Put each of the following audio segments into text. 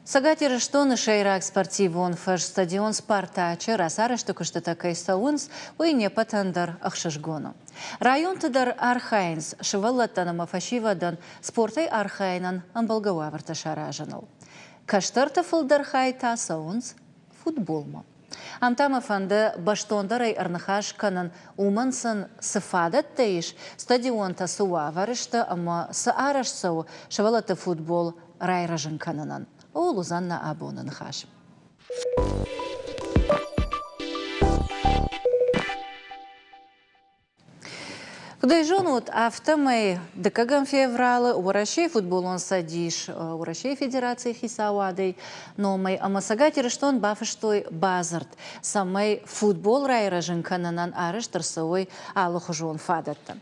Сагатир штон шейрак спортивон фаш стадион Спартачы расарышты кыштата кайсауынс уйне патандар ахшышгону. Район тыдар Архайнс шывалаттаныма фашивадан спортай Архайнан амбалгауаварта шаражаныл. Каштарта фылдар хайта сауынс футболма. Амтама фанды баштондарай арнахашканын умансын сыфадат тейш стадионта суаварышты ама саарашсау шывалаты футбол райражын канынан. Ол Лузанна Абонын хаш. Куда жонут автомой декагам феврала урашей футболон садиш урашей федерации хисауадой, но мой амасагатир штон бафыштой базарт самой футбол райражен кананан арештарсовой алухожон фадатта.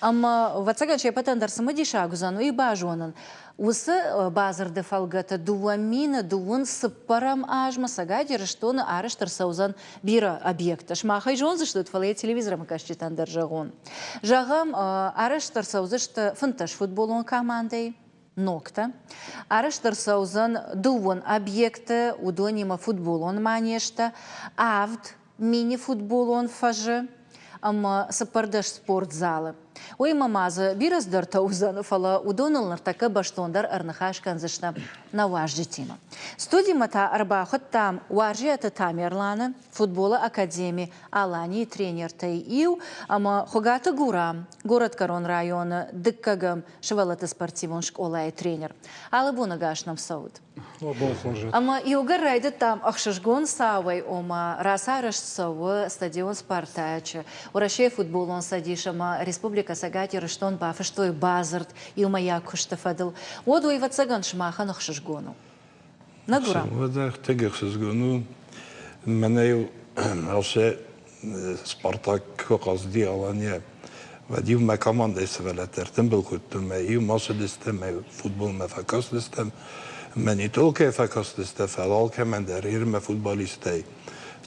Ама вацагачей патандар самадиша гузану и бажонан. Усы базарды фалгата дуамина дуун сыппарам ажма сагадир штон арештарсаузан бира объекта. Шмахай жонзы что фалей телевизором кашчитандар жагон. Жагам арештарсаузы что фанташ футболон командой нокта. Арештарсаузан дуун объекты удонима футболон манешта авд мини футболон фаже. Ама сапардаш спортзалы. Ой мамазы бираздар таузаны фала удонылнар така баштондар арнахашкан зашна на важжи тема. Студимата арбахот там важжията тамерланы футбола академии Алани тренер Тайиу, ама хогата гурам, город Карон района дыккагам швалата спортивон школа и тренер. Алы буна гашнам сауд. Ама югар райдет там ахшашгон савай ома расараш савы стадион Спартачы. Урашей футболон садиш ама республика сагатир штон бафыштой базарт и умаяк хуштафадыл. Оду и вацаган шмаха нахшашгону. Нагура. Вода тегехшашгону. Менею алше Спартак казди Алания. Вадив ма команда исвелетертен был куттум ма и маша листем футбол ма факас листем. من ایتول که فکست است فعال که من در ایران فوتبالیستی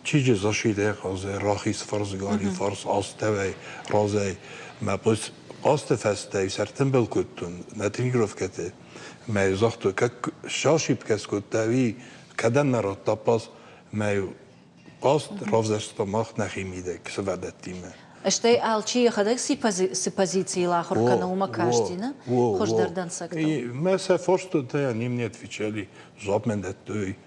چیزی زاشیده خازه راخیس فرزگاری فرس آستوی رازی ما بس آست فسته سرتن بالکتون نتیجه کته ما زاختو که شاشیب کس کتوی کدن مرات تپاس ما آست رازست ماخت نخیمیده که سوادتیمه اشتاي алчи خدك سي позиции лахор канаума каштина хождардан сакта. И мы се форсту те они мне отвечали жопмен той.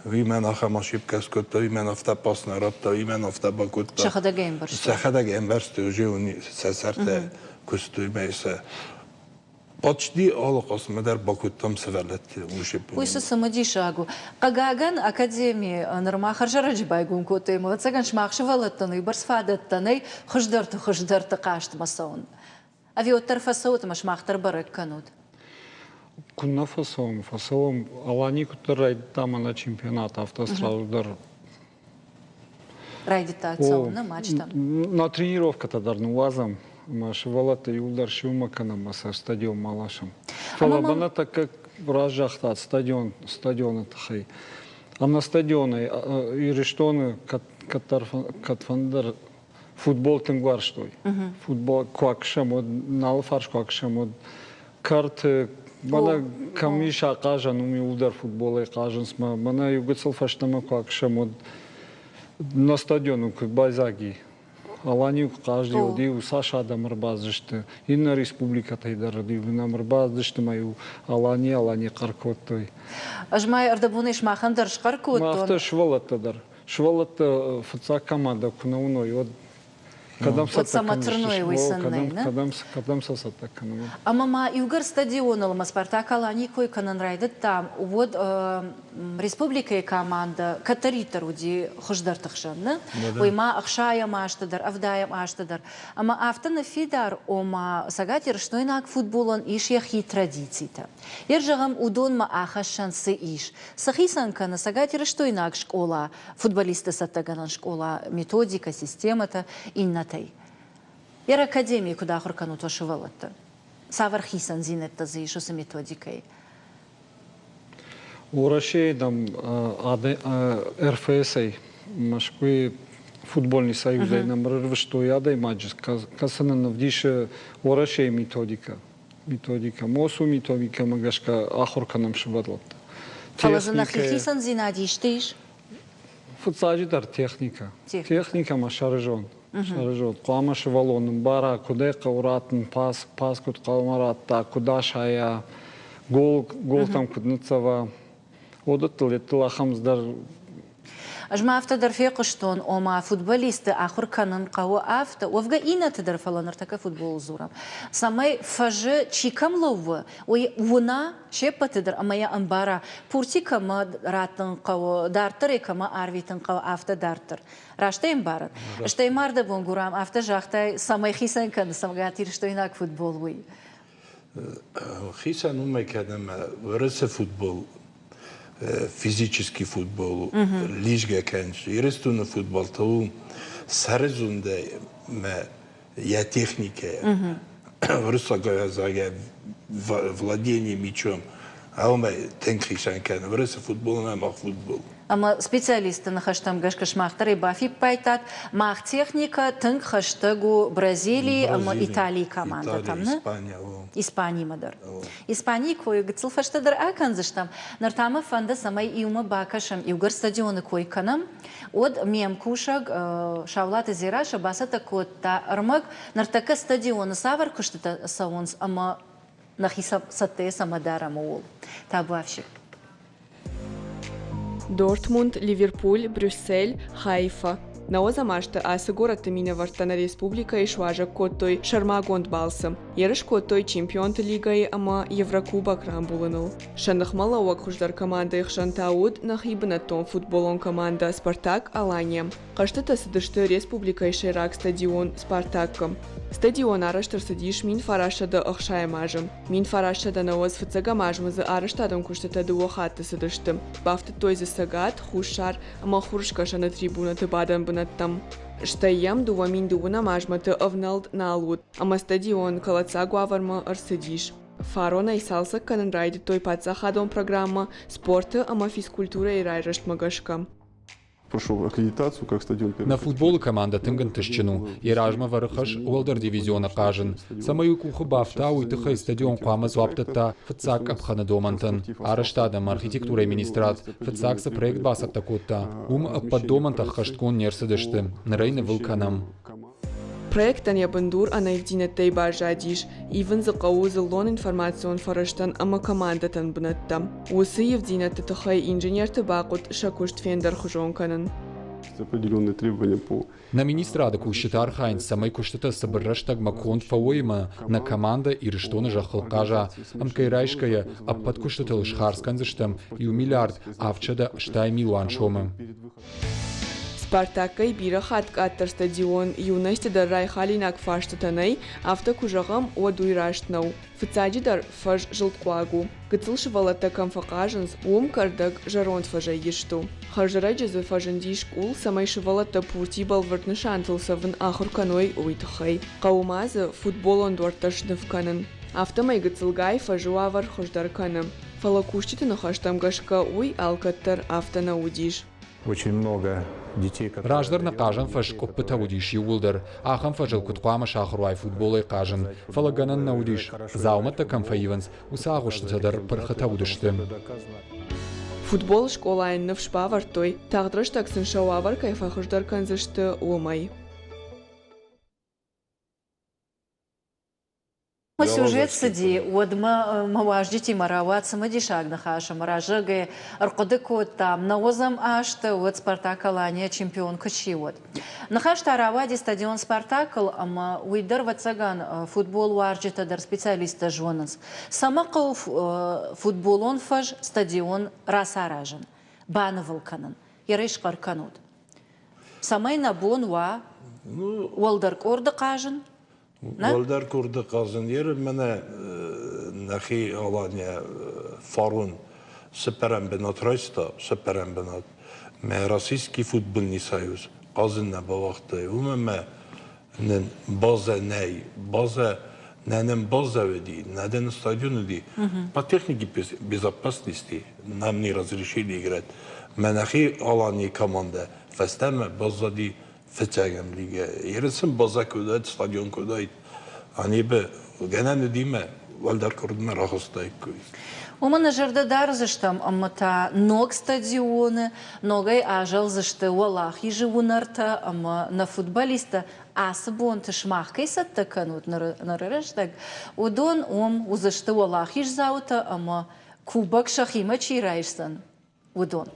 Ви мен ахамашип каскот той мен автопас нарат той мен автобакут. Шахада геймберс. Шахада геймберс той же уни се сарте кустой мейсе. Почти алакас медер бакуттам севелет ушип. Пуйса самади шагу. Кагаган академии нормахар жараджи байгун коты мовацаган шмахшивалаттаны барсфадаттаны хождарты кашт масаун. Авиоттар фасаут машмахтар барак канут. Кунна фасаум алани кутар там на чемпионат автострадар. Райдита на матчта. На тренировка-то дарну вазам. Машевалата юлдар шумакана маса стадион малашам. Фалабана так как ражахтат стадион тахай. А на стадионе и рештоны катфандар футбол тем гварштой. Футбол квакшамод налфарш квакшамод карты бана камиша кажан уми удар футбола кажан сма бана югцел фаштама квакшамод на стадиону как базаги. Аланию каждый удив Саша Адамарбаздышты. И на республика Тайдардив на Марбаздышты мою Алани Каркоттой. Ажмай ардабуниш махандар шкаркот. Мафта швалата дар. Швалата фуца команда кунауной. Вот кадам саматрной высанной, да? Кадам сасатакану. А мама югар стадион алма Спартак Алани кой кананрайдет там. Вот республика и команда катаритар уди хождартахшан, да? Ойма ахшая маштадар, авдая маштадар. Ама автана фидар ома сагатир что инак футболон иш яхи традицита. Ержагам удон ма ахашан се иш. Сахисанка на сагатир что инак школа футболиста сатаганан школа методика системата иннатай. Ер академии куда хуркану тошивалата. Савархисан зинетта за ишо се методикой. Урашей дам РФС машкуи футбольный союз нам рвшто ядай маджис касана навдише урашей методика мосу методика магашка ахорка нам швадлата Халазына хихисан Зинади штиш. Футсаджи дар техника. Техника. Техника ма шаржон. Шаржон. Қуамаш валонын бара, кудай қауратын, пас куд қаумаратта, куда шая, гол там кудныцава. Одыттыл еттыл ахамыздар. Ажма афта дар феқыштон, ома футболисты ахур канын қауы афта, овга инаты дар фаланыр така футбол зурам. Самай фажы чикам ловы, ой уна шепаты дар амая амбара, пурти кама ратын қауы, дартыр кама арвитын қауы афта дартыр. Раштайм барын. Штайм арды бонгурам, афта жахтай самай хисан каны, самгатир что инак футбол уй. Хисан умай кадам, вырысы футбол. Физический футбол, лижга кенш, ирестуна футбол, то сарзунде я техника, врысага владение мячом, а у меня тенхишан кен, врысы футбол, а мах футбол. Ама специалисты на хаштам гашкаш махтары бафи пайтат, мах техника тынк хаштагу Бразилии, ама Италии команда там, не? Испания, Испания мадар. Испания кой гцл фаштадар аканзыштам. Нартама фанда самай иума бакашам иугар стадионы кой канам. Од мем кушаг шавлаты зираша басата котта армак нартака стадионы савар куштата саунс, ама нахиса сатте самадара мол. Табавшик. Дортмунд, Ливерпуль, Брюссель, Хайфа. Наоза машта асыгураты мине вартана республика и шважа коттой шарма гондбалсым. Ерыш коттой чемпионты лигай ама Еврокубок рамбулыныл. Шанах малауак хуждар команда их шантауд нахибна том футболон команда Спартак Алания. Каштата сыдышты республика и шерак стадион Спартаккам. Стадион араштар садиш мин фарашада ахшая мажым. Мин фарашада наоз фыцага мажмызы араштадам куштата дуохаты сыдыштым. Бафты тойзы сагат, хушар, ама хуршкаша на трибунаты бадан бынаттам. Штаям дува мин дувна мажматы авналд налуд, ама стадион калаца гуаварма арсадиш. Фарона и салса канан райди той паца хадом программа спорта, ама физкультура и райрашт магашка. Прошел аккредитацию как стадион. На футболы команда тынган тышчину. Еражма варыхаш уолдер дивизиона кажын. Самаю куху бафта уйтыхай стадион куама зуаптата фыцак апхана домантан. Араштадам архитектура министрат. Фыцакса проект басакта котта. Аппад домантах хашткон нерсыдышты. Нарайны вулканам. Проектан ябындур анайвдинеттей бажадиш, ивен зақауы зылон информацион фараштан ама командатан бынатта. Усы евдинетті тұхай инженерті бақыт шакушт фендер хужонканын. Определенные требования по... На министрада кущитар хайнс самай куштата сабырраштаг маконт фауэйма на команда и рештона жахалкажа. Амкайрайшкая аппад куштата лышхарсканзыштам и у миллиард авчада штай милуан шомам. Спартаккай бира хаткаттар стадион юности дар райхалинак фаштатанай автокужагам одуйраштнау. Фыцаджи дар фаж жылткуагу. Гыцылшы валата камфакажынс ум кардак жарон фажа ешту. Хажараджазы фажандиш кул самайшы валата пурти балвартны шантылсавын ахур каной уйтхай. Каумазы футболон дуарташныв канын. Автомай гыцылгай фажуавар хождар каным. Фалакушчиты нахаштам гашка уй алкаттар автонаудиш. Очень много детей, которые... Раждар на кажан фаш коппыта удиш юлдер. Ахам фажыл куткуама шахруай футболы кажан. Фалаганан на удиш. Зауматта камфаиванс. Усагуштадар пархата удиштым. Футбол школайынны вшпавартой. Тағдырыш таксын шауавар кайфахыждар канзышты умай. Сюжет сиди, одма маваждити марават самадишаг нахаша маражаге аркодыко там наозам ашта вот Спартак Алания чемпион качиот. Нахаш таравади стадион Спартакл ама уйдар вацаган футбол варджита дар специалиста жонанс. Самакал футболон фаж стадион расаражен. Баны вулканын. Ярыш карканут. Самай набон ва уалдар корды кажын. Волдар курды казын yer мене нахи Алания фарун суперамбинат райста суперамбинат ме Российский футбольный союз казын на бавахты умме нен база ней база ненен база веди ненен стадион веди по технике безопасности нам не разрешили играть менахи Алания команда фастаме база ди Fetchagam lige. Yersin baza kudayt, stadion kudayt. Hani be genelde değil mi? Valdar kurduna rahostayık koy. У мене жардадар заштам, амата ног стадионы, ногай ажал зашты Аллах ежевунарта, ама на футболиста асыбон тышмах кейсат таканут нарыраштаг. Удон узашты Аллах ежзаута, ама кубак шахима чирайшсан. Удон.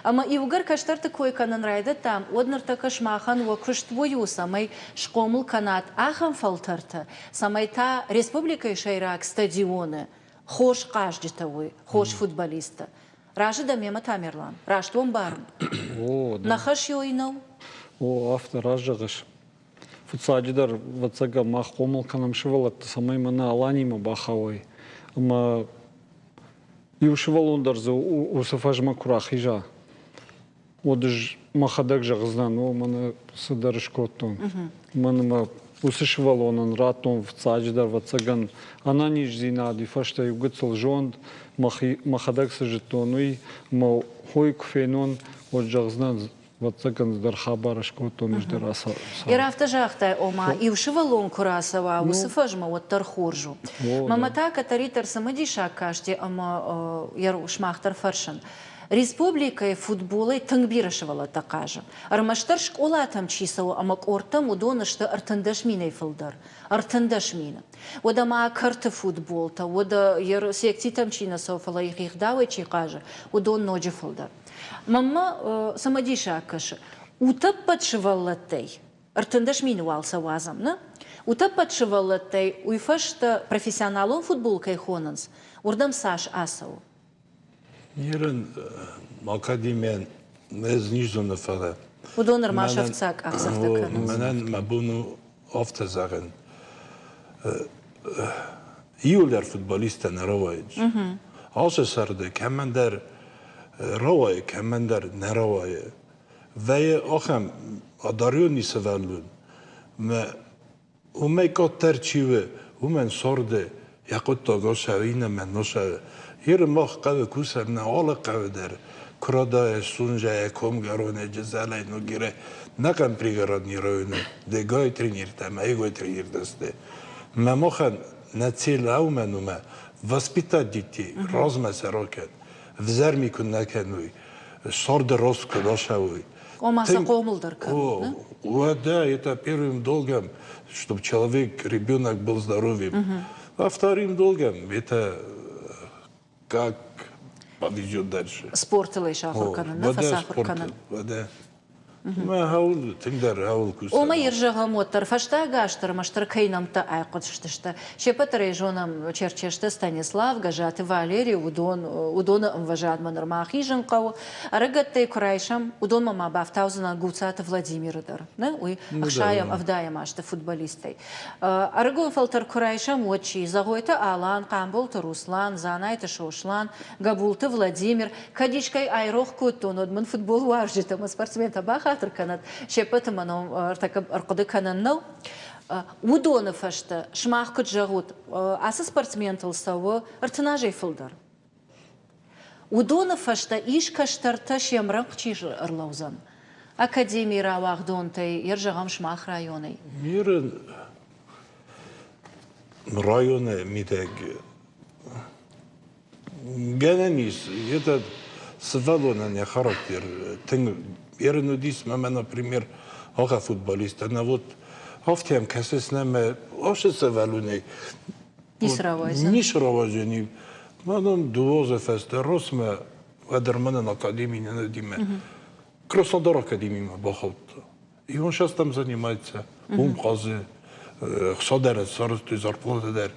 Ама иугар каштар такой канан райда там, однар такаш махан вакушт бою, самай шкомл канат ахан фалтарта, самай та республика Шайрак стадионы. Хош каждый хош футболиста. Ражи да мема тамерлан. Раш твом барм. О, да. Нахаш йойнау. О, автор ажығыш. Футсадидар ватсага мах қомыл канам шывалат, самай мана аланима бахавай. Ама иушывал ондар за усафажма курахижа. Одыж махадак жағыздан, о, мана сыдарыш коттон. Мана усышывал онан ратон футсадидар ватсаган. Она ниш зинади, фашта югыцал жонд, махадак сажетонуй, ма хой кфенон, от жағыздан ватсаган здар хабараш коттон иждар аса. Ирафта жахтай ома, иушивалон курасава, усафажма от тархоржу. Мамата катаритар самадиша кашти, ама яру шмахтар фаршан. Республикой футболой тангбирашевала такажа. Армаштар школа там чисау, амак ортам удонашта артандашминой филдар. Артандашмина. Ода ма карта футбол, та ода яр секти там чина софала их давай чикажа. Удон ноджи филдар. Мама самадиша каша. Утап подшивалатей. Артандашмина валса вазам, на? Утап подшивалатей. Уйфашта профессионалон футбол кайхонанс. Урдам Саш асау. Нерен академиян мез ниждон фара. Удонер машавцак ахсахтакан. Менен мабуну афта заген. Иулер футболистен равайж. Ase sardı kemender ravay kemender neravay. Ve axem adaryon isevellun. Me umey kat terçive umen sardı yakut da gasavine men nosa. Yer mah qave kusar ne ala qave der. Krada sunja kom garone cezalay no gire. Nakam prigaradni rayonu. De gay trenir tam ay gay trenir daste. Me mohan نتيل أو منوما واسبيتا ديتي رازم سراكن وزرمي كنا كنوي صارد راس كلاشوي. وما سقومل دركان. وده это первым долгом, чтобы человек, ребенок был здоровым. А вторым долгом это как повезет дальше. Спорт или шахурканан, нафас шахурканан. Вода. ما هقول تقدر هقول كوسا. وما يرجع موتر فشتا гаштар маштар кейнам та айқотштышта. Шепатар ежонам черчешта Станислав гажаты Валерий удона мважадман армахижен кау. Арагатте крайшам удон мама бафтаузена гуцата Владимирдар. Не, уй ахшаям авдаям ашта футболистой. Арагон фалтар крайшам очи загойта Алан Камбулта Руслан Занайта Шошлан Габулта Владимир Кадишкай айрох кутон одман футбол важжита спортсмен табаха كانت شيبت منهم ارتكب أرقد كان النو ودون فشت شماخ كتجاوت أساس برتمين تلصوا ارتناجي فلدر ودون فشت إيش كشترتش يمرق تيج أرلوزن أكاديمي راوغ دون تي يرجعهم شماخ رايوني ميرن رايوني ميتاج جنانيس يتد سفالون يا خاركتر تنگ Ерно дис мама, например, ага футболист, она вот офтем касес наме още се валуне. Ниш равазени. Манон дуозе фесте росме адерманен академии не надиме. Краснодар академии бахалт. И он сейчас там занимается. Умказы, садерет, сарысты, зарплата дер.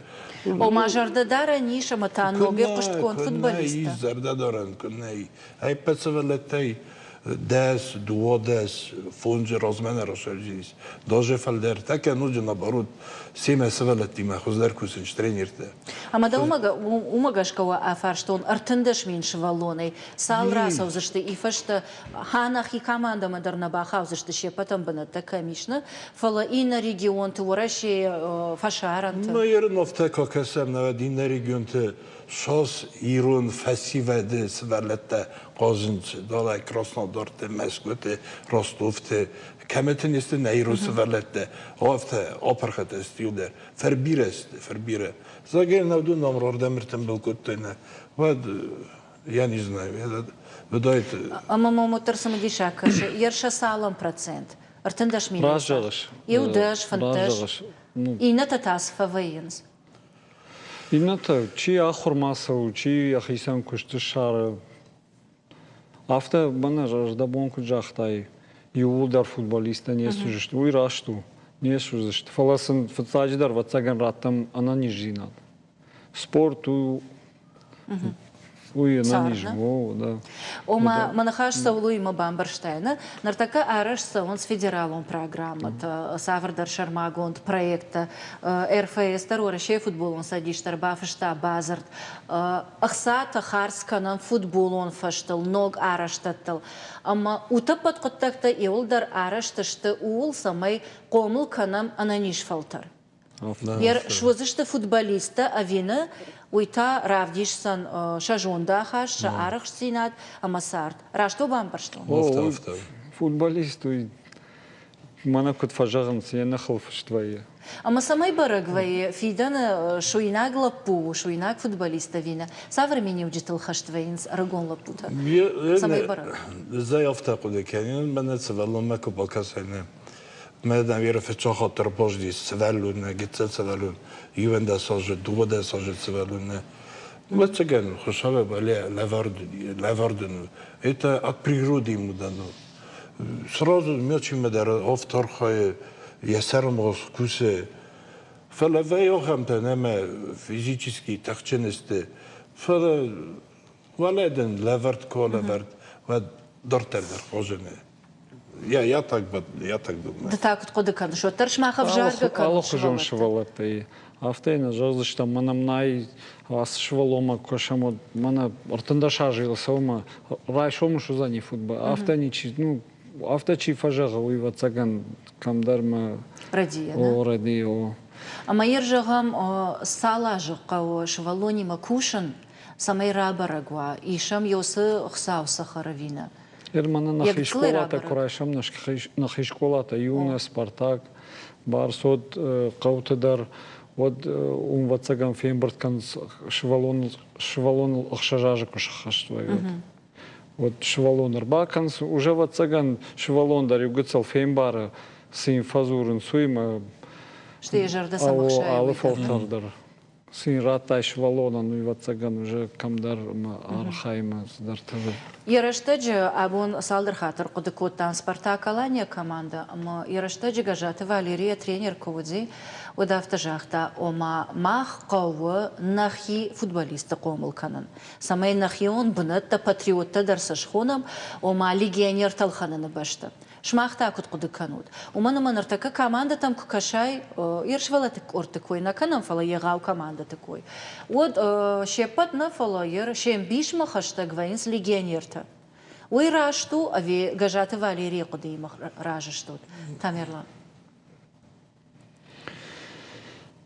О мажарда дара ниша матаноге пушткон футболиста. Зарда даран, куней. Ай пецевелетей. داس دواداس فونج رازمن راشرجیس داجه فلدر تکه نوجه نبارود سیمه سوالتی مخوزدر کوسنش ترینیرته. اما دا اومگاش کوا افرشتون ارتندش مین شوالونی سال راس اوزشته ایفشته هانخی کامانده مدر نباخ اوزشته شپتم بند تکه میشنه فلا این رегион تو ورشی فشارنت. ما یرن افته که کسم نود این رегион ته شاس ایران فسیوده سوالته قازنچ داره کراسنودارته مسکوته راستوفته کمت نیست نیرو سوالته آفته آپرخت استیوده فربیره است فربیره زاگر نودو نامرار دمرتم بالکوته نه ود я не знаю بدایت Ama motorsam dişakış, yarışa sağlam procent. Artındaş milyon. Razıgış. Evdaş, fantaş. Razıgış. İna tatas favayınız. İnata çi ahurmasa çi ahisan kuştu şarı. Hafta bana rajda bon kucaktay. Yuvudar futbolista не сужишь. Уй рашту. Не сужишь. Фаласын футсадждар ватсаган раттам ана не жинат. Спорту Уй ана не жво, да. Ома манахаш саулу има Бамберштейна, нартака араш саунс федералон программата, Савардар Шармагонд проекта, РФС, Рашей футболон садиштар бафышта базарт, Ахсата Харсканан футболон фаштал, ног араштаттал. Ама утапат коттакта иулдар арашташты уул самай комыл канам ананиш фалтар. Ер швозышты футболиста авина уйта равдишсан шажонда хаш арах синат амасарт. Рашто бамбарштон. Футболист мана кот фажаган сена халфш твоя. Ама самай барагвай фидан шуинаг лапу, шуинаг футболиста вина. Современный уджитал хаш твоинс арагон лапута. Самай бараг. زي افتقد كان من سوالو ما كوباكاسنه مادام يعرف خاطر بوجدي سوالون جت سوالون يوندا ساج دودا ساج سوالون مثلا خوشحال بالي لافاردن это от природы ему дано сразу мелчи медар автор хай ясармос кусе فلا يوهم تنما فيزيكسكي تخشنسته فلا ولدن لافرد كولافرد ودرتر در خوجنه я так думаю. Да так вот коды кан, что таршмаха в жарга кан. Ало хожом швалатай. Автейна жазышта манам най ас швалома кошамо мана артындаша жилсаума райшому шузани футбол. Автаничи ну автачи фажага уйвацаган камдарма Радия, да? О радио. А майер жагам салажыка швалони макушан самай рабарагва ишам йосы хсауса харавина. Ермана нахи школата корайшам нахи школата Юна Спартак Барсот Каутедар вот вацаган фемберткан швалон ахшажажа кошахаштвай вот швалон арбаканс уже вацаган швалон дар югцал фембара син фазурын суйма Что я жарда самахшая. алы фолтардар син ратай швалона ну вацаган уже камдар архайма дартавы Ярыштаджи абон салдыр хатыр кудыкоттан Спартак Алания команда, ама ярыштаджи гажаты Валерия тренер ковуди удафта жахта ома мах кавы нахи футболиста комылканын. Самай нахи он бынытта патриотта дарсашхонам ома легионер талхананы башты. Шмахта кут кудыканут. Уманы маныртака команда там кукашай ершвала ортыкой наканам фала егау команда такой. Вот щепат на фала ер шем бишма хаштаг вайнс легионерта. Ой рашту ави гажаты Валерия кудыймах ражыштут. Тамерлан.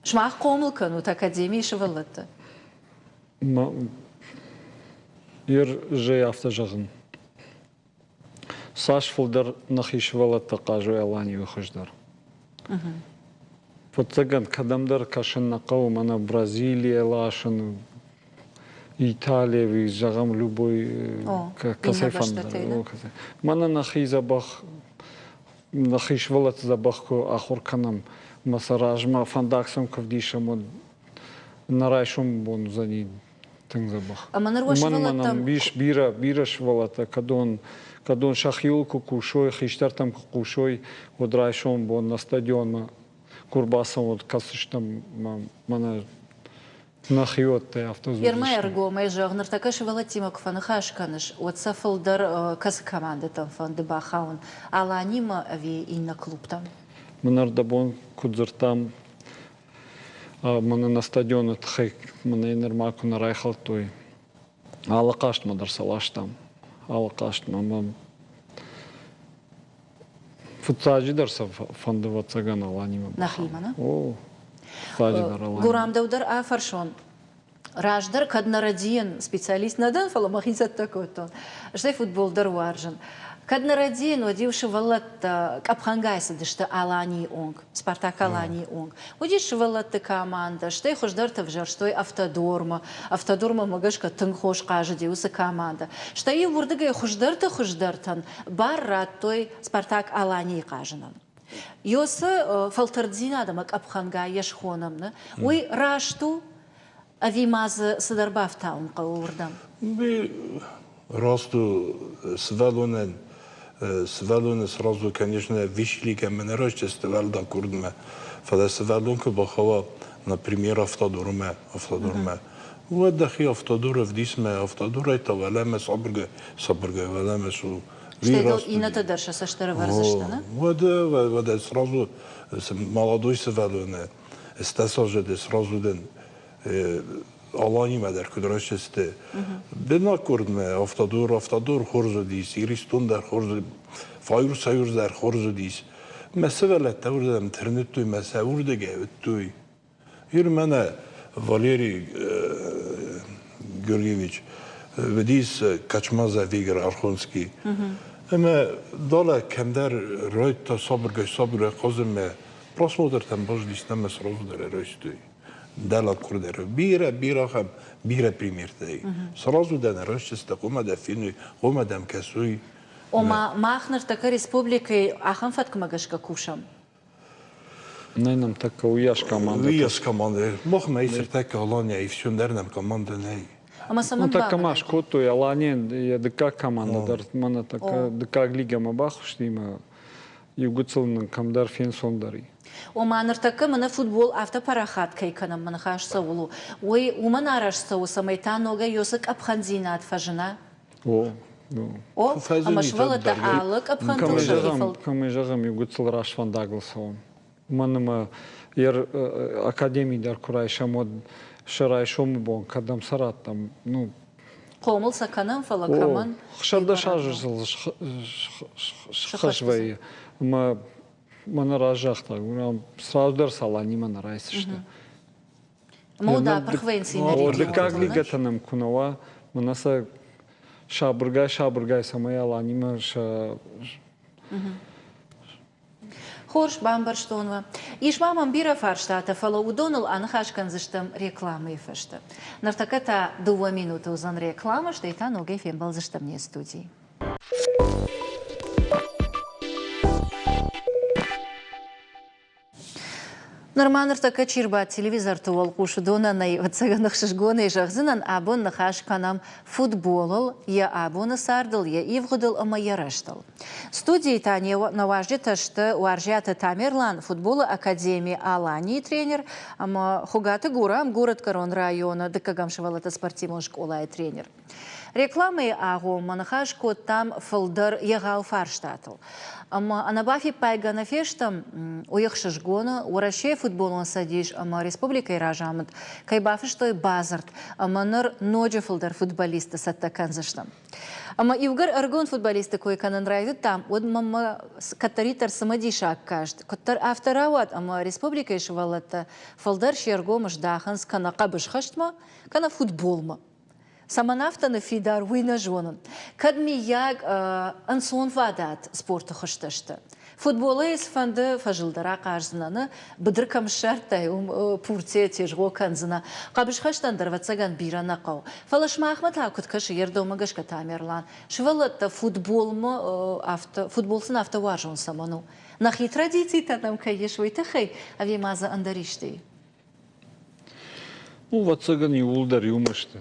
Шмах комылканут академии швалатта. Ер же автожагын. Саш фулдер нахишвала тақажу Алани выхождар. Фотоган кадамдар кашин нақау мана Бразилия лашин Италия ви жагам любой касайфандар. Мана нахи забах нахишвала забах ко ахур канам масаражма фандаксам кавдишам нарайшум бон зани тың забах. Манам биш бира швалата кадон шахилку кушой хиштар там кушой одрайшом бон на стадион курбасом вот касыштам мана нахиот автозу. Ермай арго май жагнар така швала тимак фанахаш каныш вот сафылдар кас команда там фан дебахаун аланима ави инна клуб там. Манар дабон кудзартам мана на стадион это хай мана инермаку нарайхал той алакашт мадар салаштам алакашт мама футсаджи дарса фандова цаган аланима Нахимана. о футсаджи дар аланима Гурам даудар афаршон Раждар каднарадиен специалист надан фаламахизат такой-то. Что футбол дарваржен. Каднарадиен одевший валат капхангайса, да что Алани онг, Спартак Алани онг. Одевший валат команда, что их ждет вжар, что и автодорма магашка тынхош каждый деуса команда. Что и вурдага их ждертан барра той Спартак Алани каждый. Йосы фалтардзина дамак капхангай яшхонам, на. Ой рашту авимазы садарбафтаун каурдам. Би расту свалоны сразу, конечно, вишли ка мен раште свалда курдме. Фада свалон ка бахава, например, автодорме. Вот дахи автодора в дисме, автодора это валаме сабрга, валаме су. Что это и на тадерша со штара варзаштана? Вот сразу молодой свалоны. Стасажеде сразу ден Алани мадер кудрашесте. Бена курдме автодор хорзо дис, иристон дар хорзо, файр дар хорзо дис. Mesela tavırda internet tuy, mesela urda gevet tuy. Yürümene Valeri Georgievich ve dis kaçmaza Viger Arkhonski. Ama dala kemder röyt sabır qazme prasmoder tam baş disname srazder röystuy. Dala kurder. Bira ham bira primirtay. Srazu da röyste qoma da finu, qoma da mkasuy. Ома махнер така республикой аханфат кмагашка кушам. Не нам така уяш команда. Уяш команда. Мох мейсер така Алания и все нернам команда не. Ама саман Ну така маш кото и Алания дека команда дар мана така дека лига ма бахушти има югуцлн камдар фенсон дари. Ома нартака мана футбол автопарахат кайканам мана хаш савулу. Ой уман араш сау самайтанога йосак абханзинат фажина. О, ама швалата алък абхантушал. Камежагам югуцл Рашван Дагласон. Манама ер академии дар курайшам од шарайшом бон кадам сарат там ну Комыл саканам фалакаман. Хшарда шажжыл хашвай ма мана ражахта гурам сразу дар салани мана райсышта. Мода прхвенци на реки. Как лигатанам кунава манаса шабыргай самая ланима ша. Хорш бамбарштонва. Иш мамам бира фарштата фала удонал анхашкан заштам рекламы фашта. Нартаката 2 минуты узан реклама, что и та ноги фембал заштам не студии. Норманыр така чирба телевизор туал кушу донанай ватсаганах шишгоны жахзынан абон нахаш канам футболал, я абона сардал, я ивгудал, ама яраштал. Студии тане наважди ташты уаржята Тамерлан футбола академии Алани тренер, ама хугаты гурам город Корон района, декагам шевалата спортивный школа и тренер. Рекламы агу манахаш кот там фолдер ягал фарштатл. Ама анабафи пайгана фештам уехшиш гона, урашей футболон садиш, ама республика иражамат, кайбафи что и базарт, ама нар ноджи фолдер футболиста саттакан заштам. Ама ивгар аргон футболисты кой канан райду там, од мама катаритар самадиша кажд. Коттар авторават, ама республика ишвалата фолдер шергомаш даханс кана кабыш хаштма, кана футболма. Саманавтаны фидар уйна жонын. Кадми яг ансон вадат спорты хышташты. Футболы из фанды фажылдара қарзынаны бідір камшартай пурте тежго канзына. Қабыш хаштандар ватсаган бирана қау. Фалашма Ахмат Акуткашы ердомагашка Тамерлан. Шывалатта футболсын автоважон саману. Нахи традиции танам каешвай тахай, авимаза андариштей. Ну, ватсаган юлдар юмашты.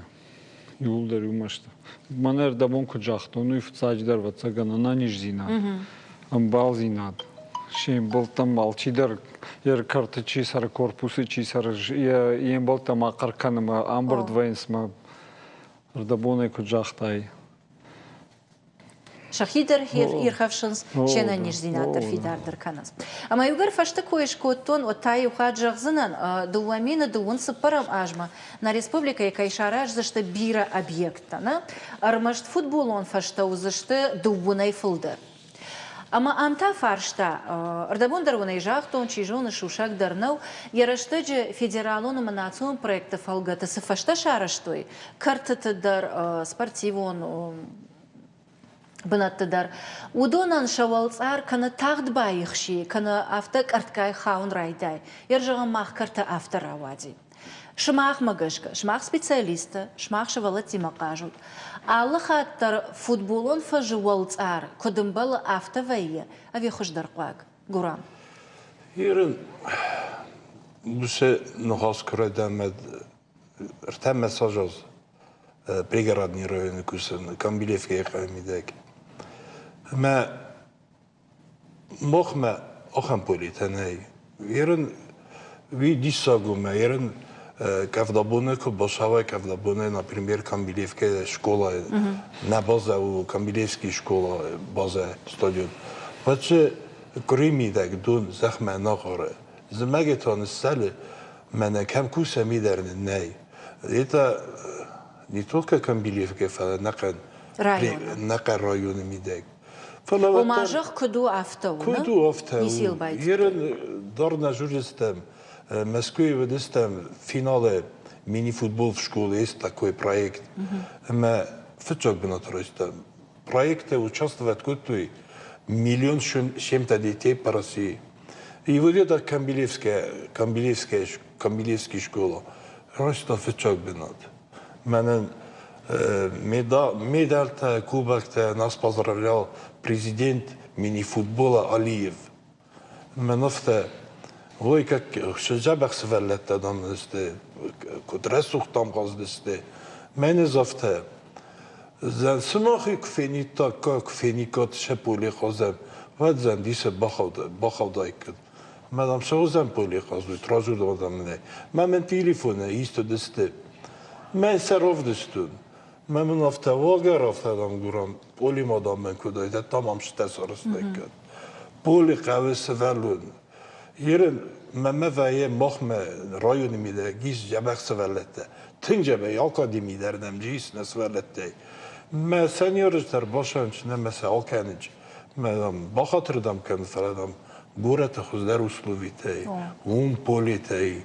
Юлдар юмашта. Манер да бонко жахто, ну и вцадждар ватсагана на нижзина. Амбал зинад. Шем был там малчидар, ер картачи сара корпусы чи сара, ем был там акарканама амбар двойнсма, рдабоне ко жахтай. Шахидер ирхавшынс, шена нижзинатор фидардыр канас. Ама югар фашты коеш коттон отай ухаджах зынан, дуамина дуун сыпарам ажма. На республика якай шараж зашты бира объекта. Армашт футбол он фашта узашты дуунай фылдыр. أما أمتا فارشتا أردبون دروني جاختون چيجون شوشاك درنو يرشتج فيدرالون مناتون проекта فالغة سفشتا شارشتوي كرتت در سبارتيفون بنات در ودونان شوالصار كان تاخد بايخشي كان أفتك أرتكاي خاون رايداي يرجع ماخ كرتا أفتر روادي شماخ مغشكا شماخ специалиста شماخ شوالتي مقاجود الله خاطر فوتبولون فجوالصار كدمبل أفتوية أبي خوش درقواك قرام Yerın bu se nahas kreda med ertem mesajaz pregaradni rayonu kusen kambilevke qamidek ma mokhma okham politanay yerın vi disaguma yerın kavdabone ko bosava kavdabone например kambilevke школа na baza u kambilevski школа baza stadion pace Кримидек дун захме нахоре. Змагетон стали мене кем куса мидерн ней. Это не только Камбилевке фала накан район мидек. وماجخ كدو أفتو كدو أفتو. يسيل بايت. يرن دارنا جورستم Москве ведестам финале мини футбол в школе есть такой проект. Мы фичок бенатроистам. Проекте участвует кто-то миллион чем-то детей по России. И вот это Камбилевская школа. Просто фичок бенат. Менен медаль-то, кубок-то нас поздравлял президент мини-футбола Алиев. Меновте, ой, как шажабах сверлетта дамнесте, кудресух там газдесте. Мене завте. زن سماخی کفینی تا که کفینی کات شپولی خازم و زن دیسه باخودای کد. مدام سوزن پولی خازوی ترازو دادم نه. من تلفونه ایست دسته. من سراف دستون. من افته واقع رفته دام گورم پولی مادام من کدایده تمام شده سرست نکد. پولی قوی سوالون. یرن من وای مخم رایونی میده گیس جبک سوالته. تنجبه آکادمی دردم جیس نسوالته. ما سنیارش در باشنش نه مثل آکنج. من بخاطر دام کن فردام گورت خود در اسلوبیته اون پولیته.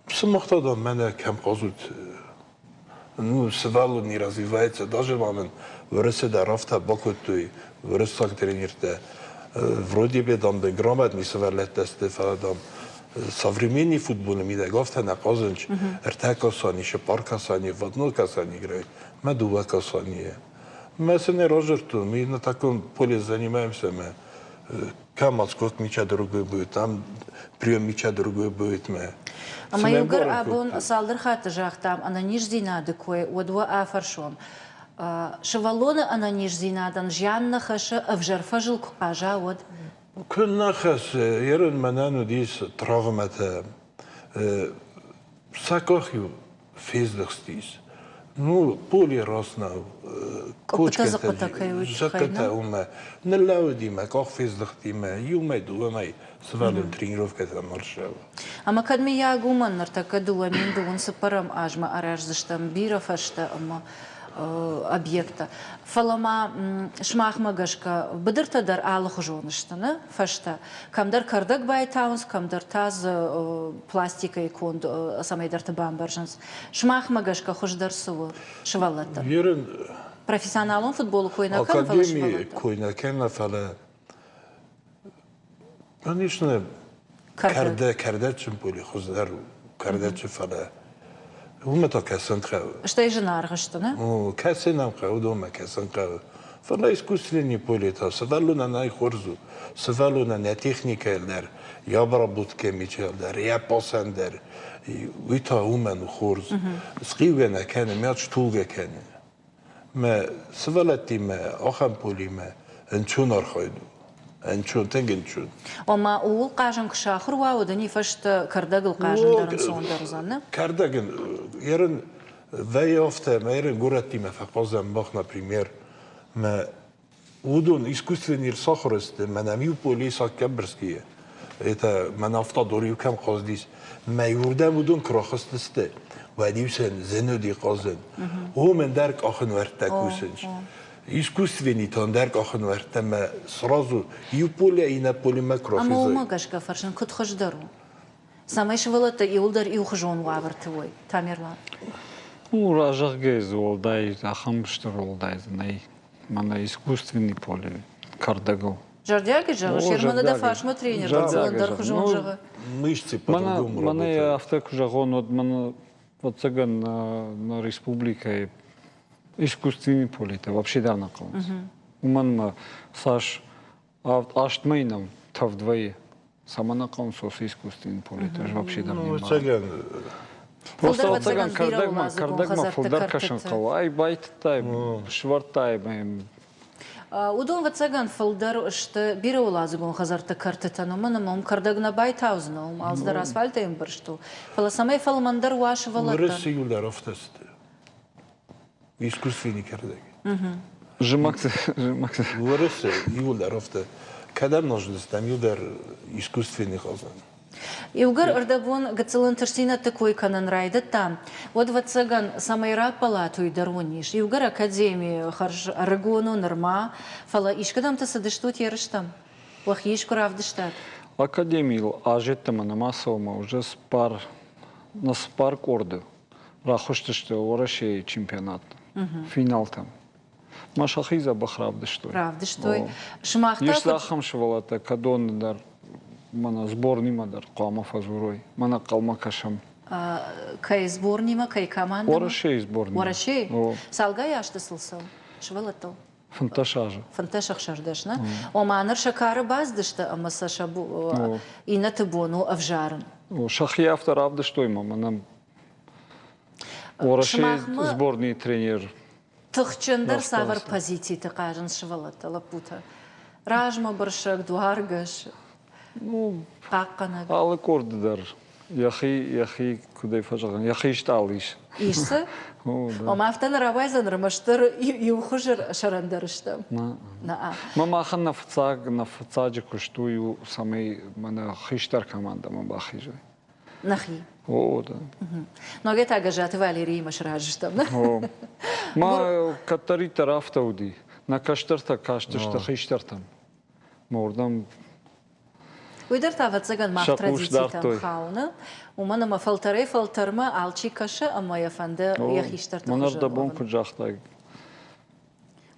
سمخت دام من کم قازود نو سوالو نیرازیوایت داجر من ورسه در رفته باکت توی ورسه ترینیرته ورودی بدام به گرامت میسوالت دسته فردام современный футбол миде гofte на казанч эртекасани шпаркасани воднокасани играют мы дувакасани мы се не рожерту мы на таком поле занимаемся мы кам отскок мяча другой будет там прием мяча другой будет мы أما يقر أبون صالدر خات جاختام أنا نيج زيناد كوي ودوا آفرشون شوالون أنا نيج زينادن جيان خش أفجر فجل كقاجاود كنا خس يرن منانو ديس تراغمته ساكوخيو فيزلخستيس نو بولي راسنا كوتكتا زكتا وما نلاو ديما كوخ فيزلختي ما يوم يدو ما سوالن ترينروف كذا مرشاو أما كد مي ياغومن نرتكدو من دون سبرم أجمع أراج زشتم بيرا فشتا أما объекта. Фалама шмахма гашка бедерта дар алых жонуштаны фашта. Камдар кардак байтаунс, камдар таз пластика и конд самайдарта бамбаржанс. Шмахма гашка хождар сувы швалата. Ерен профессионалон футболу койнакан фала швалата. Академии койнакан фала. Конечно, карда чемполи хождар карда чефала. ومتى كاسن قاو Что и жена аргыштаны? كاسن قاو دوما كاسن قاو فلا يسكوسلني بوليتا سفالونا ناي خورزو سفالونا نا تكنيكال در يا بربوت كيميتشال در يا باسن در ويتا هومن خورز سقيونا كان ماتش توغا كان ما سفالتي ما اخم بولي ما انشون ارخايدو انشون تنجنشون وما أول قاجم كشاخر واودني فشت كردقل قاجم درن صون درزانه كردقل يرن ذي أفتا ما يرن قرأتي ما فقازم باخنا بريمير ما ودون إسكوسترينير صخرست ما نميو بوليسا كبرسكية إتا ما نفتا دوريو كم قازديس ما يوردم ودون كراخست استه واديوسن زنو دي قازن هو من درك آخن ورتكوسنش искусственный тандер кахын вертеме сразу и поле и на поле макрофизой. Ама умагашка фаршин кут хождару. Самайш валата и улдар и ухожон вавартовой. Тамерлан. Ражагез олдай, ахамштар олдай, мана искусственный поле, кардагал. Жардяги жага, шермана да фашма тренер, улдар хожон жага. Мышцы по-другому Мана работают. автек жагон от мана вот цыган на республике искусственный поле, это вообще да накалось. У мана Саш аштмейном та вдвое. Сама накалось с искусственный поле, это же вообще да Ну, не цаган, Просто Фулдар цыган вацаган бирау кардагма, лазу, кардагма, хазарта фулдар картата. кашанкал, ай байт тайм, швартайм. Удон вацаган фулдар что бирау лазу гон хазарта картата, но мана мом кардагна байтаузно, алздар асфальта им баршту. Фала самай фалмандар ваш валата. вырысы юлдар офтасты. Искусственный кардак. Жимаксы. Вырысы юлдар офта. Когда нужно там юлдар искусственный хазан. Иугар ардабон гацелын тырсина такой канан райда там. Вот вацаган самайра палату и дарониш. Иугар академии харж арагону норма. Фала ишкадам та садыштут ярыштам. Вахиш куравдыштат. Академия ажеттема на массовом уже на спар корды. Рахушты что орашей чемпионат. Финал там. Машахиза бахравды что. Правда, что шмахта. Если ахамшивалата кадон дар мана сборный мадар кама фазурой. Мана калмакашам. Кай сборнима, кай команда. Орашей сборный. Орашей. Салга яшты сылсал. Швалатал. Фанташажа. Фанташах шардашна. Оманар шакары баздышта, ама сашабу и на табону авжаран. Шахи автор авды что има, манам. Орашей Шмахма- сборный тренер. Тахчандар Настался. савар позиции тaqaran швалата лапута. Ражма баршак дуаргаш. Ну, Каккана. алы корды дар. Яхи кудай фажаган. Яхи шталиш. Ишса? О, да. Ома автан равайзан рамаштар и ухужар шарандарышта. На. Мама хан на фцаджи куштую самый мана хиштар команда мабахижа. Нахи. О, да. Но гет агажат Валерий машражыштам, да? О. Ма катари тарафта уди. На каштарта хиштар там. Мордам Уйдар тават заган мах Шакуш традиции там дартой. хауна. Умана ма фалтарма алчи каша, ама яфанда яхиштар там. манар да бон куджахтай.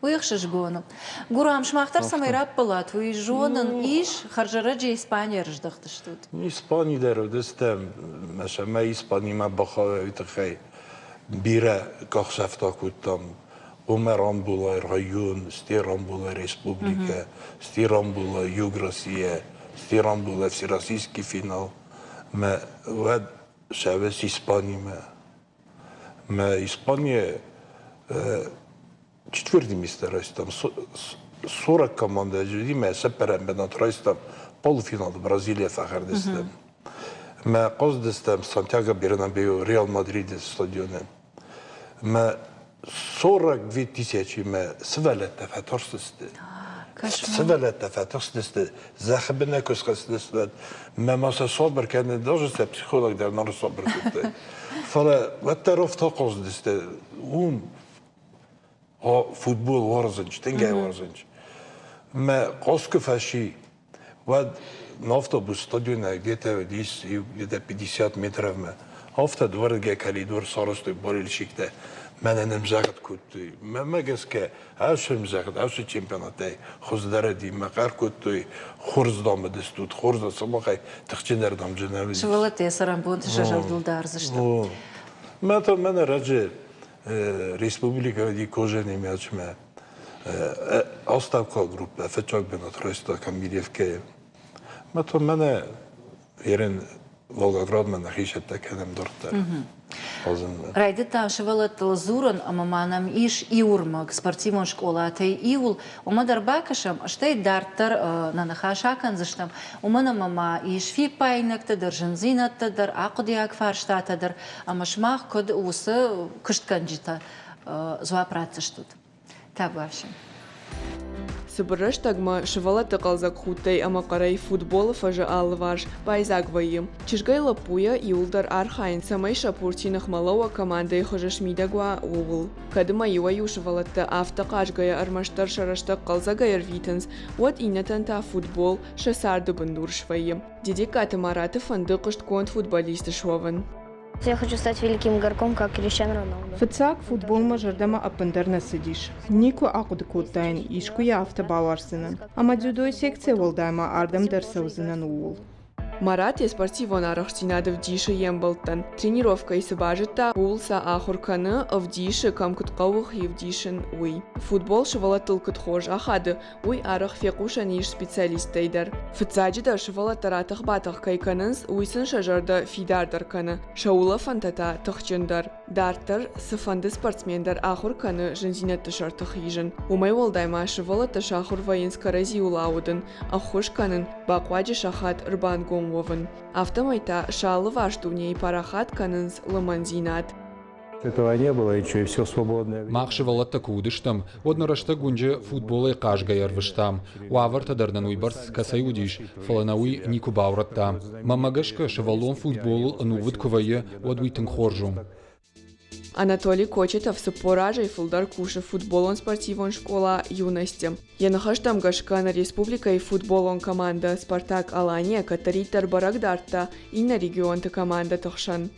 Уйхшиш гона. Гурам шмахтар самай раб палат, уй жонан иш харжараджи Испания рждахтыштут. İspanya derudestem. Mesela ma İspanya ma bakha ütxey. Bira kaxsafta kutam. Umeran bula rayon, stiran bula respublika, stiran bula Югросия, stiran bula всероссийский финал. Ma vad şaves İspanya ma İspanya четвертый место растем. 40 команд جديمة سبرم بنات رستم полуфинал Бразилия фахардестем. ما قصدستم سانتياغو برنابيو ريال مدريد стадионе. ما 42 тысячи ما سفلت فترسست. سفلت فترسست. زخبنا كسخست. ما صبر كان даже психолог да на صبر كنت. فلا وتعرف تقصدست. فوتبول ورزنج تنجي ورزنج ما قاسك فاشي واد نافطبوس стадиона где-то 10 где-то 50 метров ما هفته دور جا كالي دور صارست بوليشيكته من انا مزاغد كنت ما جسك عاش مزاغد عاش تشامبيوناتي خوز دردي ما قار كنت خرز دام دستوت خرز صباحي تخجنر دام جنابي Швалат я сарамбон тишажал дулдар зашта. ما تو من رجع республика ди кожени мячме оставка група фечок бена троиста камиревке мато мене ерен Волгоград мене хишетте кенем дорте азын Райды там швалат лазуран, ама манам иш иурмаг спортивон школатай иул. Ома дарбакашам, штай дартар на нахашакан заштам. Ома мама иш фи пайнакта дар жанзината дар акудиак фарштата дар ама шмах код усы кыштканджита зуа працаштут. Так башим. Сыбырыш тагма шывала тыкалзак хуттей ама карай футбол фажы алваш байзагвайым. Чижгайла пуя юлдар архайн самай шапуртинах малова командой хожаш мидагва увул. Кадыма юа юшывалатта автокажгая армаштар шарашта калзагайр витенс, вот иннатан та футбол шасарды бандуршвайым. Дедикаты Мараты фандыкышт конт футболисты шован. Я хочу стать великим игроком, как Криштиану Роналду. Фыцак футбол мажардама аппендарна сидиш. Нику акуды куттайн ишку я автобаларсынын. Ама дзюдо секция волдайма ардам дарсаузынын уул. Марат спортивон арахтинады в дише ембалтан. Тренировка и сабажита улса ахурканы в дише камкуткавух и в дишен уй. Футбол шывала тылкыт хож ахады уй арах фекуша ниш специалистейдер. Фыцаджида шывала таратах батах кайканынс уйсын шажарда фидардарканы. Шаула фантата тахчындар. Дартар сыфанды спортсмендер ахурканы жынзинетті шартах ежін. Умай волдайма шывала ташахур воинскарази улаудын. Ахушканын бакваджи шахат рбангом Вован. Автомайта шалы вашдуней парахат канынс ламанзинат. Этого не было, и что, и все свободное. Махшывалатта кудыштам, однорашта гунджа футболы кажгаяр выштам. Уаварта дардан уйбарс касай удиш, фаланауи нику бауратта. Мамагашка шавалон футбол нувыт кувае одуйтын хоржум. Анатолий Кочетов с поражей фулдар куша футболон спортивон школа юности. Янахаштам гашкана республика и футболон команда Спартак Алания Катаритар Барагдарта и на регион-то команда Тохшан.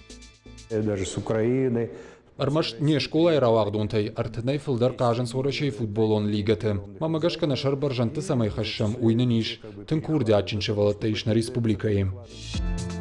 Даже с Украины. Армаш не школа иравагдунтай, артнай фулдар кажен сорашей футболон лигаты. Мамагашка на шарбаржанты самай хашам уйнаниш, тынкурди ачиншевалатта иш на республикаи.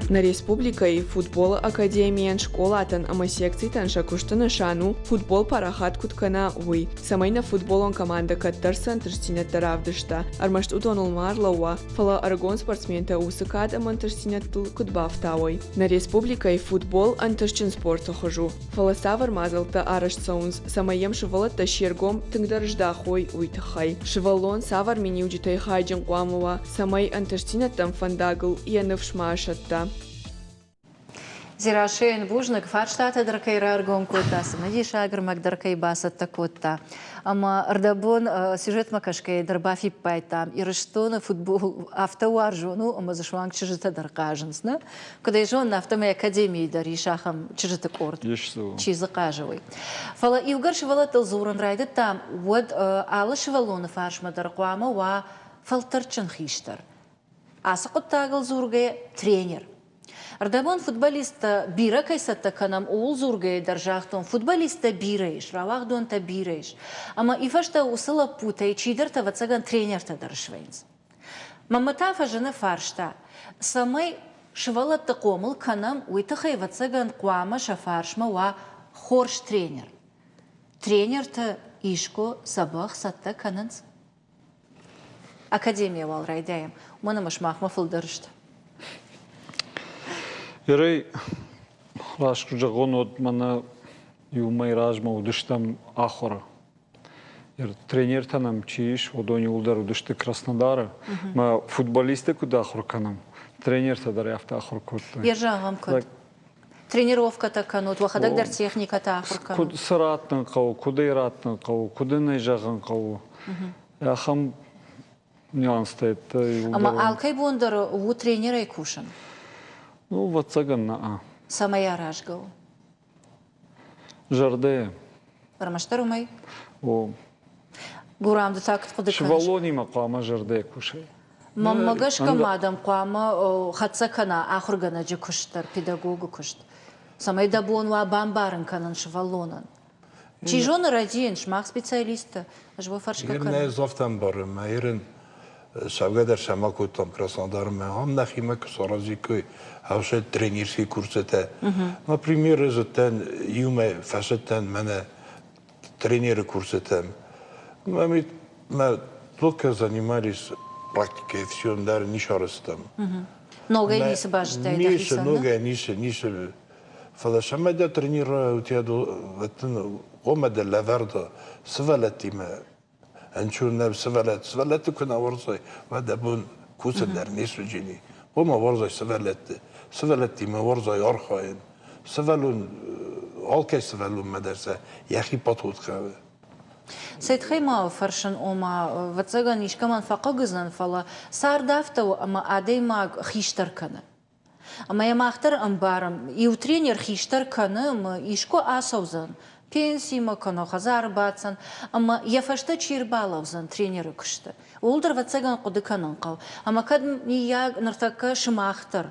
На республика и футбол академиян школатан ама секций танша куштана шану футбол парахат куткана уй. Самай на футболон команда каттарсан тырстинет таравдышта. Армашт удонул марлауа, фала аргон спортсмента усыкад аман тырстинет тыл кутбафтауай. На республика и футбол антырчин спорта хожу. Фала савар мазалта араш саунс, самаем шывалатта шергом тыңдар ждахой уйтахай. Шывалон савар мини уджитай хайджин куамова, самай антырстинеттам фандагл яныв шмашатта. Зирашейн бужник фарштата даркай раргон кота, самади шагрмак даркай басатта кота. Ама ардабон сюжет макашкай дарбафи пайта. Ирыштона футбол автоваржону, ама зашванг чижита даркаженсна. Когда ежон на автомой академии дари шахам чижита корт. Чиза кажевой. Фала и угаршивала талзуран райды там. Вот ала шивалона фаршма дарквама ва фалтарчан хиштар. Асакот тагыл зургая тренер. Ардабон футболиста бира кайсатта канам оол зургай даржахтон футболиста бирайш, равахдон та бирайш. Ама ифашта усыла путай чидерта вацаган тренерта даршвейнс. Маматафа жена фаршта. Самай шивалатта комыл канам уйтахай вацаган куама шафаршма ва хорш тренер. Тренерта ишко сабах сатта кананс. Академия вал райдаем. Мана машмахма фылдарышта. Ирей рашкужагон от мана юмай ражма удыштам ахора. Тренер танам чиш, одони улдар удышты Краснодара. Ма футболисты куда ахурканам. Тренер тадар яфта ахуркотта. Ержагам кот. Тренировка таканут, вахадагдар техника та ахурканут. Сыратнан кау, куда иратнан кау, куда найжаган кау. Яхам нюанстайт. Ама алкай бондар у тренера и кушан. Ну, вацаган на Самая ражгал. Жарде. Рамаштарумай. О. Гурам да так подыканаш. Швалони мақама жарде кушай. Мамагашка мадам куама хацакана ахургана же куштар педагогу кушт. Самай дабон ва бамбарын канан швалонан. Чижон радиен шмах специалиста. Ажво фаршка канан. Ирне зофтан барым, ирен Savgadar Shamakutam Krasnodar ham nахима ксоразикой, авше тренерский курсете. Например, результат юме фашетен мене тренеры курсетем. Мы только занимались практикой, все даже не шаростом. Много не собаждает. Много не فلاشما دا тренера у тебя до قومة لافردا سفلتي ما أنشونا سفلت كنا ورزاي وهذا بون كوسا درنيس وجيني وما ورزاي سفلتي ما ورزاي أرخاين سفلون هالكي سفلون مدرسة يا أخي بطوط خاوي سيد خيمة فرشن أما وتزغن إشكمان فقاقزن فلا صار دافتو أما آدي ما خيشتر كنا أما يما أختر أمبارم يوترينير خيشتر كنا ما إشكو آسوزن пенсии макано хазар бацан ама яфашта чирбаловзан тренеры кышты олдыр ватсаган кудыканан кау ама кад я нартака шмахтар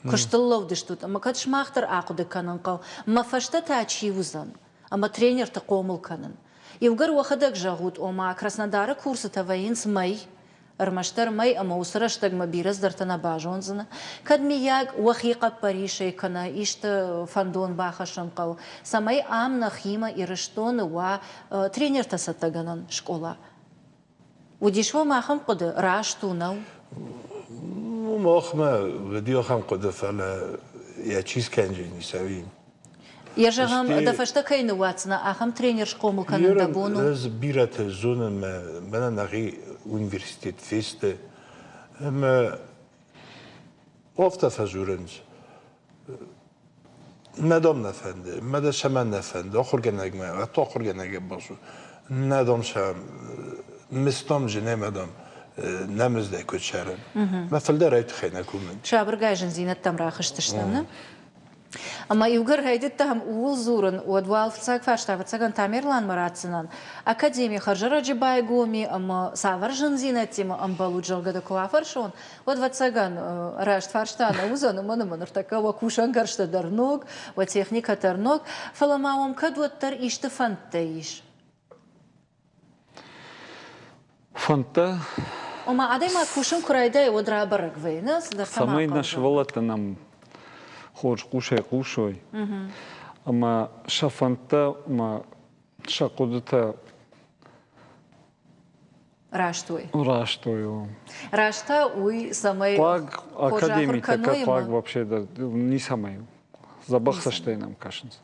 кыштыллов диштут ама кад шмахтар акудыканан кау ама фашта тачивузан ама тренер та комулканан евгар вахадак жагут ома Краснодара курсы таваинс май Армаштар май ама усраштаг мабираз дартана бажонзана кадмияг вахиqa паришей кана ишта фандон бахашам кау самай амна хима ириштон ва тренер тасатаганан школа удишво махам куды раштунау ماخما وديو خم قد فلا يا تشيز كانجي نسوي يرجعهم دفشتا كاين واتنا اخم ترينر شقومو كان دابونو از بيرات زون ما نغي universitet feste ما ofta فجورنج مدام نفنده مدام شمن نفنده آخر گنگ ما تا آخر گنگ باشو ندام شم مستم جنه مدام نمزده کد شرن ما فلده رایت خیلی نکومن شابر گایجن زینت تم راخشتشتن أما يوجر هيدتهم أول زورن ودوال فتاق فاشتا فتاقن تاميرلان مراتسنان أكاديمي خرجرة جباي قومي أما سافرجن زينتيما أم بالو جلغة كوافرشون ود فتاقن راشت فاشتان أوزان من ارتكا وكوشان كرشت درنوك وتخنيكا ترنوك فلما هم كدو التر إيشت فانتايش فانتا أما عدي ما كوشان كرايداي ودرا برق فينس самый наш волота нам хоч кушай. Ама шафанта, ама шакудата Раштуй. Рашта, уй, самый... Пак академии, така пак вообще, да, не самый. Забахсаштейнам, кажется.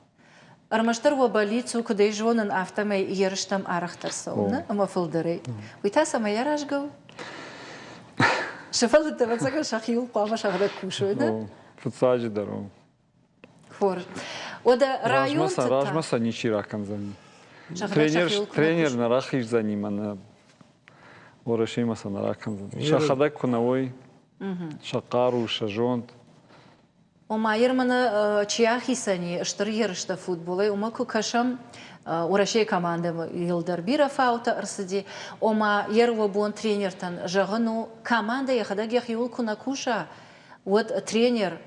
Армаштар вабалицу, куда и жонан автомай ерштам арахтарсовна, ама филдерей. Уйта самый ярашгал? Шафал это вот сага шахил, пама шахда кушай, да? Фуцаджи даром. Хор. Ода район Ражмаса ничи ракам за ним. Тренер на рахиш за ним, она орешимаса на ракам за ним. Шахадак кунавой, шакару, шажонт. Ома ермана чияхисани штыр ерышта футболы, ома кукашам урашей команда Илдар Бира фаута арсыди, ома ерва бон тренертан жағыну команда яхадак яхиул кунакуша, вот тренер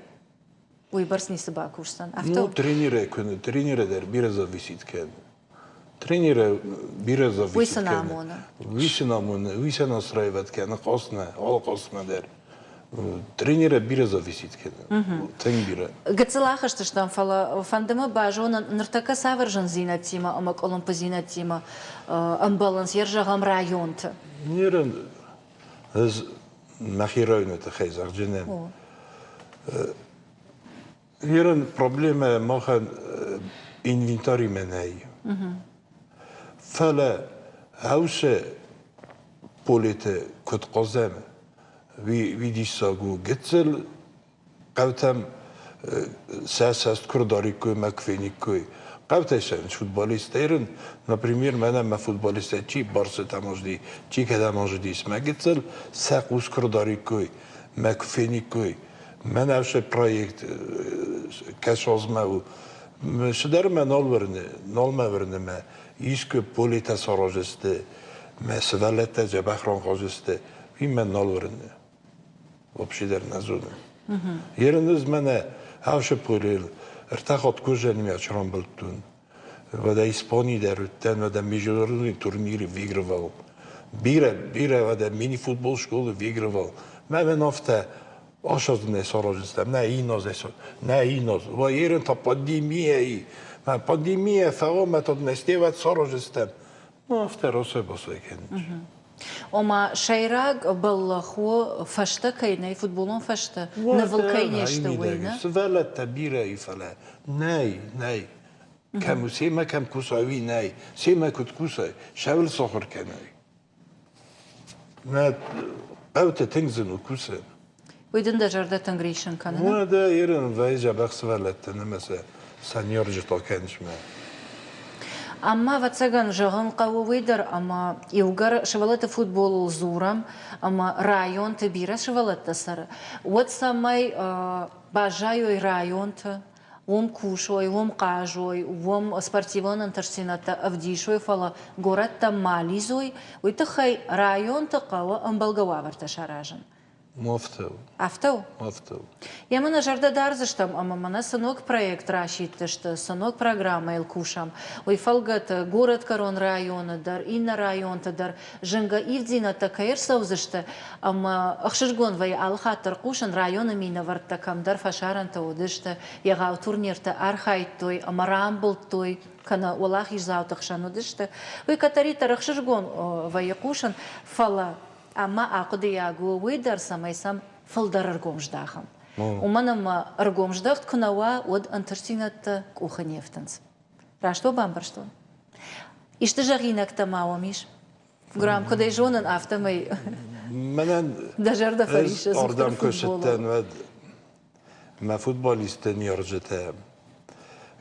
уйбарсни сыба кушсан. Ну, тренеры дер бира зависит кен. Тренеры бира зависит кен. Висена настраивать кен, косна, ол косна дер. Тренера бира зависит кен. Тен бира. Гацелахашты штам фала фандема бажона ныртака саваржан зинатима, амак олимпа зинатима, амбаланс ержагам районта. Нерен از مخیرایونه تخیزر جنن. یرن پروبلم ما خن اینوینتاری منهی. فلا هوش پولیت کد قزم وی دیساگو گتزل قوتم سیاست کرداری کوی مکفینی کوی قوتشن فوتبالیست ایرن например منم فوتبالیست چی بارسا تماشدی چی که تماشدی اسم گتزل سقوس کرداری کوی مکفینی کوی من اوش پروژه کشاز ما شدر من نال ورنه ما ایشک پولیت سراجسته مسئولت جبهران خواجسته این من نال ورنه وبشی در نزونه یرنز من اوش پولیل ارتقاد کجا نمی‌چرام بلتون و در اسپانی درودن و در میجورنی تورنیری ویگروال بیره و در مینی فوتبال شکل ویگروال من افته آشاز نساراجستم نه این ناز و ایران تا پاندیمیه من پاندیمیه فقط متاد نستیوت ساراجستم ما افته راسه باسه کنیش Ома шайраг баллаху фашта кайнай футболон фашта навылкай нешта война. سوالت تبیره ایفله نه کم سیما کم کوساوی نه سیما کد کوسای شاول سخر کنای نه قوت تنگزن و کوسه ویدن دا جرده تنگریشن کنه نه دا ایران ویجا بخ سوالت نه مثلا سانیار جتا کنش من Amma vatsagan jağın qavuvaydır, amma ilgar şıvalatı futbol zuram, amma rayon tebira şıvalatı sarı. Vat samay бажаю районта, ом кушой, ом кажой, ом спортивон интерсината авдишой фала город там мализой, уйта хай районта қава амбалгававарта шаражан. Мофтел. Автау? Мофтел. Я мана жарда дарзыштам, ама мана сынок проект рашиттышты, сынок программа ел кушам. Ой фалгат город корон района дар, инна районта дар, жынга ивдзина такайр саузышты, ама ахшышгон вай алхаттыр кушан района мина варттакам дар фашаранта удышты, яғау турнирта архайттой, ама рамбылттой, кана олах изаутықшан удышты. Ой катарита рахшышгон вай кушан фала, Ама ақыды яғу өйдар самайсам фылдар ыргомждағым. Уманым ыргомждағт күнауа од антырсинатты куха нефтінс. Рашто бамбарштон? Ишті жағинакта мауамиш? Грам, кудай жонын автомай дажарда фариші Ордам зықтыр көшіттен футболу. Ма футболистен яржытем.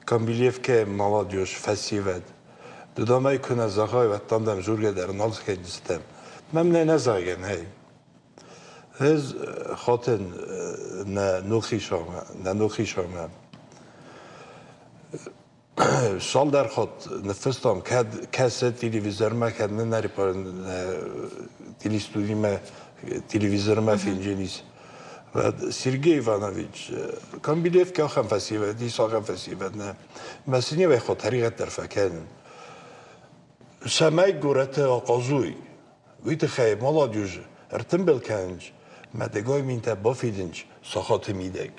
Камбилевке маладюш фасивет. Дудамай күна зағай ваттандам жүргедерін алсқендістем. Memle ne zagen hey. Ez xaten ne nukhisham. Sal der khat nefestam kaset televizör me kad ne nari par telestudi me televizör me finjelis. Ve Sergey Ivanoviç Kambilev ka kham fasive di sa fasive ne. Mesini ve khat hariqat der fakan. Samay gorate aqazuy. ويتخيل مالاديوج ارتنبل كانج ما دقاي مين تبافيدنج سخات ميدك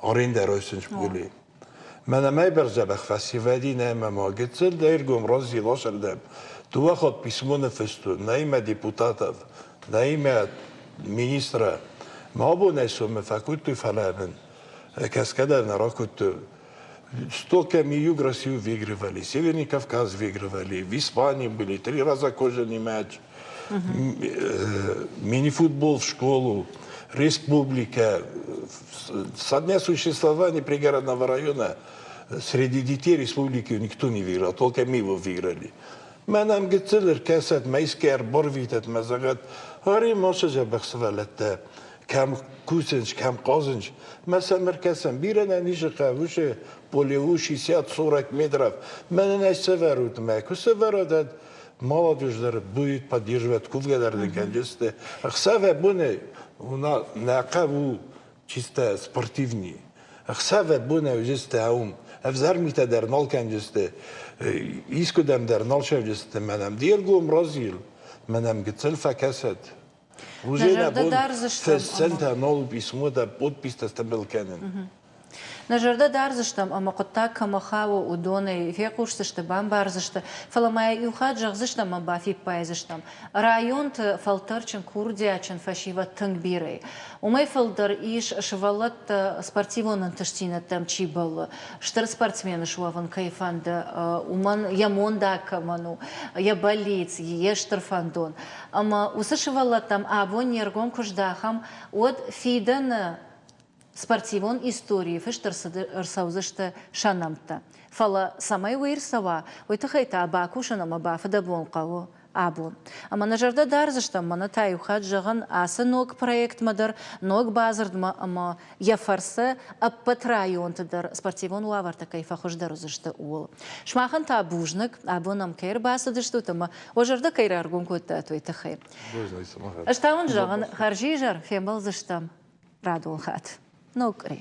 أرين درايسنج بقولي ما أنا ما يبرز بخفاسي فادي نايم ما قتل داير قوم رازي لاشر دم تو أخذ بيسمون فستو نايم ديبوتاتف نايم مينيسترا ما أبو نايسو مفاكوتو فلابن كاسكادا نرا كنتو Столько миюграсию выигрывали, Северный Кавказ выигрывали, в Испании были 3 раза кожаный мяч, мини-футбол в школу, республика. Со дня существования пригородного района среди детей республики никто не выиграл, только мы его выиграли. Мы нам гцелер касат, майскер, борвитет, мазагат, ари мошажа бахсвалетта. Кам кусенч, кам казенч. Mesela merkezden bir an nice kavuşu, poleu 60-40 metrов. Мен не severut me. Severut молодежь будет поддерживать кувгадардың контексте. Хсаве буне уна нақаву чисто спортивный. Хсаве буне уже аум. Авзармита der нол контексте. Искудам der нол шевжесте менам диргум разил. Менам гцел факасет. Уже фесцента нол письмо да подписта стабил кенен. Нажарда дарзыштам, ама қытта камахау удоны фекушсышты бамбарзышты, фаламая юхад жағзыштам, ама фиппайзыштам. Районт фалтарчын курдиячын фашива тыңбирей. Умай фалдар иш шывалат спортивонын тыштинаттам чибалы. Штыр спортсмены шуаван кайфанды, уман ямонда каману, я болец, ештыр фандон. Ама усы шывалаттам абон нергон куждахам от фиданы спортивон истории фештер рсаузышты шанамта. Фала самай уирсава, уйтахайта абакушана мабафада бонқау абун. Ама нажарда дарзыштам мана таюхат жаған асы ног проект мадар, ног базардма, ама яфарса аппат районтадар спортивон уаварта кайфа хождар узышты уол. Шмахан табужнак, абунам кайр басадышты, тама ожарда кайр аргун көтті туйтахай. Аштаун жаған харжи жар фембал зыштам радуыл хат. No, great.